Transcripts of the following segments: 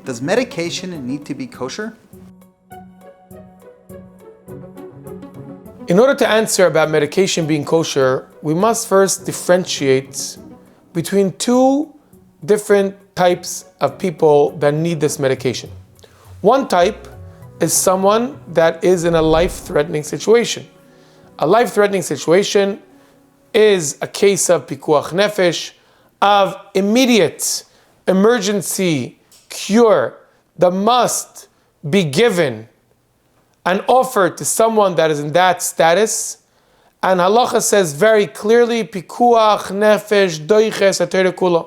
Does medication need to be kosher? In order to answer about medication being kosher, we must first differentiate between two different types of people that need this medication. One type is someone that is in a life-threatening situation. A life-threatening situation is a case of pikuach nefesh, of immediate emergency cure that must be given and offered to someone that is in that status. And halacha says very clearly, pikuach nefesh doiches atayre kula.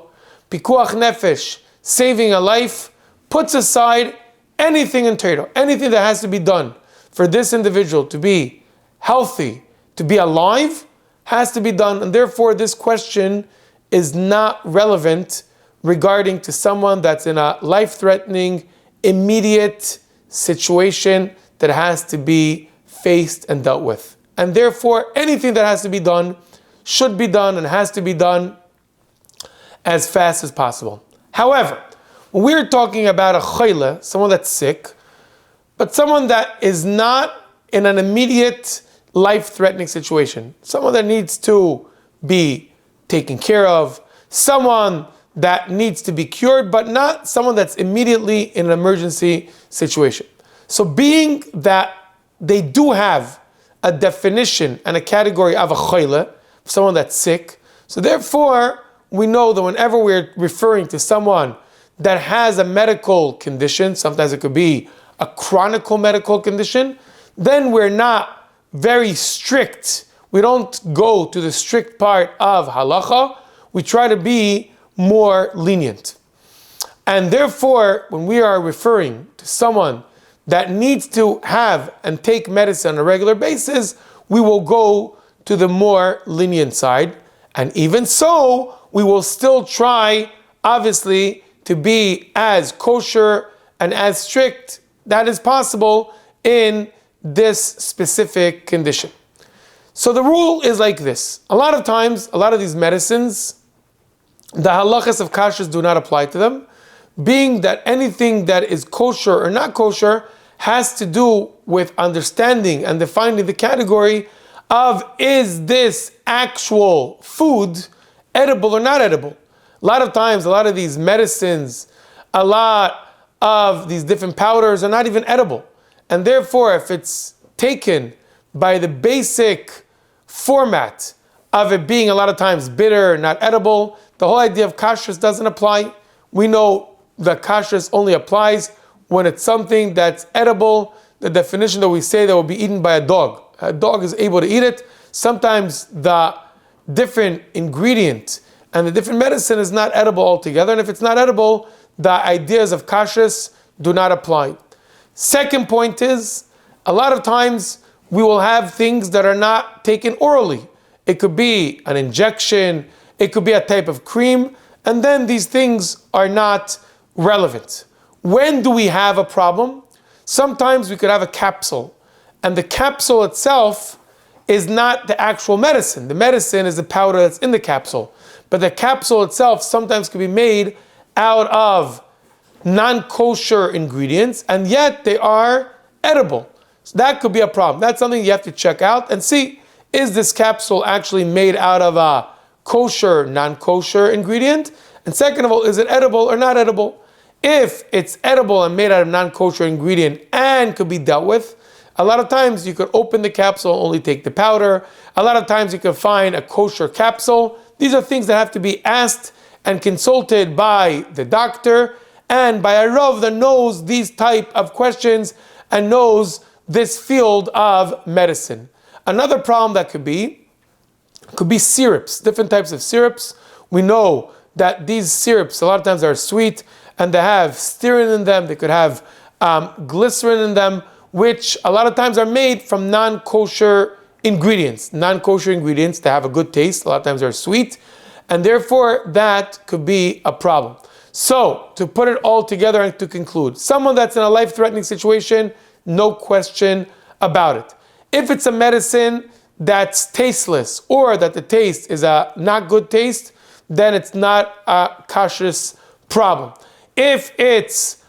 Pikuach nefesh, saving a life, puts aside anything in Torah, anything that has to be done for this individual to be healthy, to be alive, has to be done. And therefore this question is not relevant regarding to someone that's in a life-threatening, immediate situation that has to be faced and dealt with. And therefore anything that has to be done should be done and has to be done as fast as possible. However, when we're talking about a choyle, someone that's sick, but someone that is not in an immediate life-threatening situation, someone that needs to be taken care of, someone that needs to be cured, but not someone that's immediately in an emergency situation. So being that they do have a definition and a category of a choyle, someone that's sick, so therefore we know that whenever we're referring to someone that has a medical condition, sometimes it could be a chronic medical condition, then we're not very strict. We don't go to the strict part of halacha. We try to be more lenient. And therefore, when we are referring to someone that needs to have and take medicine on a regular basis, we will go to the more lenient side. And even so, we will still try, obviously, to be as kosher and as strict that is possible in this specific condition. So the rule is like this. A lot of times, a lot of these medicines, the halachas of kashrus do not apply to them, being that anything that is kosher or not kosher has to do with understanding and defining the category of, is this actual food edible or not edible? A lot of times, a lot of these medicines, a lot of these different powders are not even edible. And therefore, if it's taken by the basic format of it being a lot of times bitter, not edible, the whole idea of kashrus doesn't apply. We know that kashrus only applies when it's something that's edible. The definition that we say that will be eaten by a dog. A dog is able to eat it. Sometimes the different ingredient and the different medicine is not edible altogether. And if it's not edible, the ideas of kashrus do not apply. Second point is, a lot of times we will have things that are not taken orally. It could be an injection, it could be a type of cream, and then these things are not relevant. When do we have a problem? Sometimes we could have a capsule, and the capsule itself is not the actual medicine. The medicine is the powder that's in the capsule. But the capsule itself sometimes can be made out of non-kosher ingredients, and yet they are edible. So that could be a problem. That's something you have to check out and see, is this capsule actually made out of a kosher, non-kosher ingredient? And second of all, is it edible or not edible? If it's edible and made out of non-kosher ingredient and could be dealt with, a lot of times you could open the capsule, only take the powder. A lot of times you can find a kosher capsule. These are things that have to be asked and consulted by the doctor and by a rav that knows these type of questions and knows this field of medicine. Another problem that could be syrups, different types of syrups. We know that these syrups a lot of times are sweet and they have stearin in them. They could have glycerin in them, which a lot of times are made from non-kosher ingredients. Non-kosher ingredients, they have a good taste. A lot of times they're sweet, and therefore that could be a problem. So, to put it all together and to conclude, someone that's in a life-threatening situation, no question about it. If it's a medicine that's tasteless or that the taste is a not good taste, then it's not a kashrus problem. If it's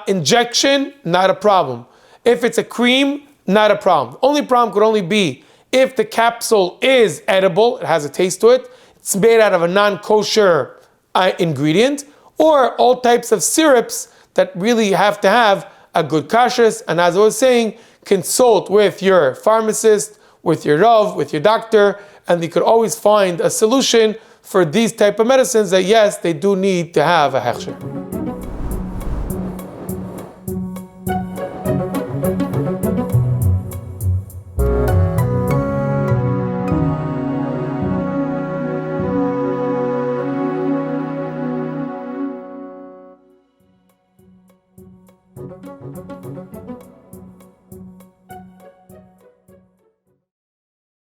Injection, not a problem. If it's a cream, not a problem. The only problem could only be if the capsule is edible, it has a taste to it, it's made out of a non-kosher ingredient, or all types of syrups that really have to have a good kashrus. And as I was saying, consult with your pharmacist, with your Rav, with your doctor, and you could always find a solution for these type of medicines that yes, they do need to have a hechsher.